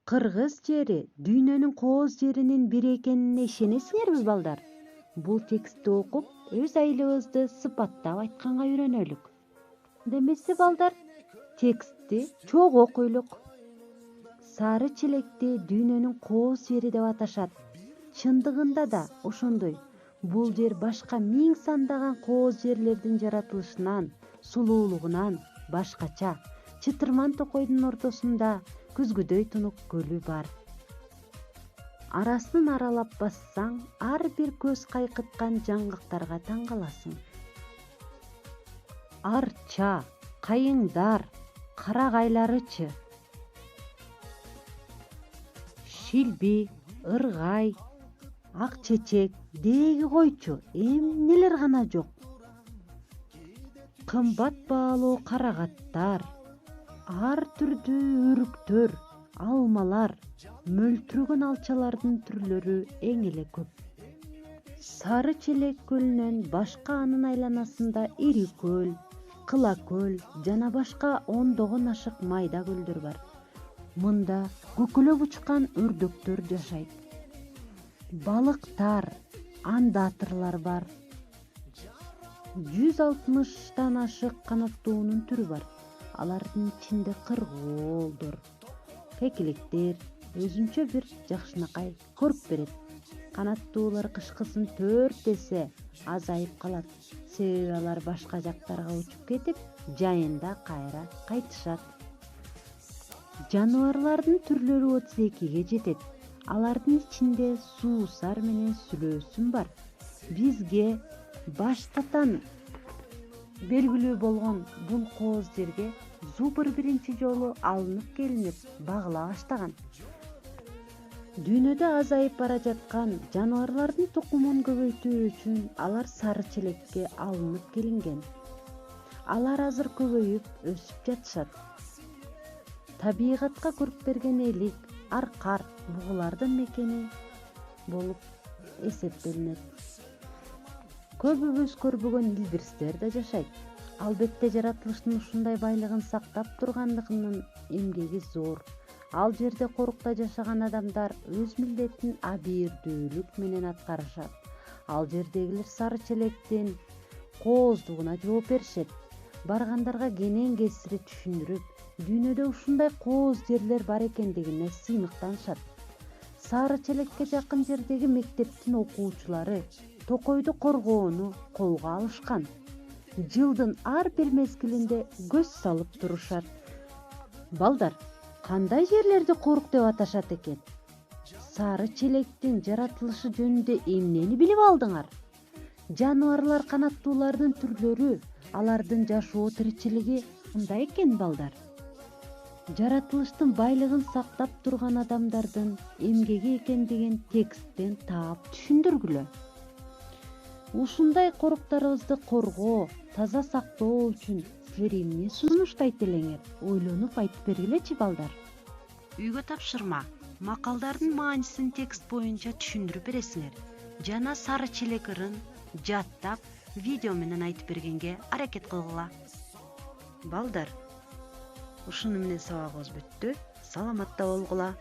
Кыргыз жери дүйнөнүн кооз жеринин бири экенине ишенесиңерби, балдар? Бул текстти окуп, өз айылыбызды сыпаттап айтканга үйрөнөлүк. Демесе, балдар, текстти чогуу окуйлук. Сары челекти дүйнөнүн кооз жери деп аташат. Чындыгында да ошондой. Бул жер башка миң сандаган кооз жерлердин жаратылышынан, сулуулугунан башкача. Чытырман токойдун ортосунда күзгүдөй тунук көлү бар. Арасын аралап бассаң, ар бир көз кайкыткан жаңгактарга таң каласың. Арча, кайыңдар, карагайларычы, шилби, ыргай, ак чечек, деги койчу, эмнелер гана жок. Кымбат баалуу карагаттар, ар түрдүү өрүктөр, алмалар, мөлтүрөгөн алчалардын түрлөрү эң эле көп. Сары челек көлүнөн башка анын айланасында ири көл, кыла көл жана башка ондогон ашык майда көлдөр бар. Мында көкөлөп учкан өрдөктөр жашайт. Балыктар, андатрлар бар. 160 ашык канаттуунун түрү бар. Алардын ичинде кыргоолдор, кекилектер өзүнчө бир жакшынакай көрк берет. Канаттуулар кышкысын 4 эсе азайып калат, себеби алар башка жактарга учуп кетип, жайында кайра кайтышат. Жаныбарлардын түрлөрү 32ге жетет. Алардын ичинде суусар менен сүлөөсүн бар. Бизге баштатан белгилүү болгон бул кооз жерге Зубр биринчи жолу алынып келинип багыла баштаган. Дүйнөдө азайып бара жаткан жаныбарлардын тукумун көбөйтүү үчүн алар сары челекке алынып келинген. Алар азыр көбөйүп өсүп жатышат. Табигатка көрк берген элик, аркар бугулардын мекени болуп эсептелинет. Көбүбүз көрбөгөн илбирстер да жашайт. Албетте жаратылыштын ушундай байлыгын сактап тургандыгынын эмгеги зор. Ал жерде корукта жашаган адамдар өз милдетин абийирдүүлүк менен аткарышат. Ал жердегилер сары челектин кооздугуна жооп беришет. Баргандарга кенен кесири түшүндүрүп, дүйнөдө ушундай кооз жерлер бар экендигине сыймыктанышат. Сары челекке жакын жердеги мектептин окуучулары токойду коргоону колго алышкан. Жылдын ар бир мезгилинде көз салып турушат. Балдар, кандай жерлерди корук деп аташат экен? Сары челектин жаратылышы жөнүндө эмнени билип алдыңар? Жаныбарлар канаттуулардын түрлөрү, алардын жашоо тиричилиги кандай экен, балдар? Жаратылыштын байлыгын сактап турган адамдардын эмгеги экендигин тексттен таап түшүндүргүлө. Ушундай коруктарыбызды коргоо, таза сактоо үчүн силер эмне сунуштайт элеңер? Ойлонуп айтып бергилечи, балдар. Үйгө тапшырма. Макалдардын маанисин текст боюнча түшүндүрүп бересиңер. Жана сары челек ырын жаттап, видео менен айтып бергенге аракет кылгыла. Балдар, ушуну менен сабагыбыз бүттү. Саламатта болгула.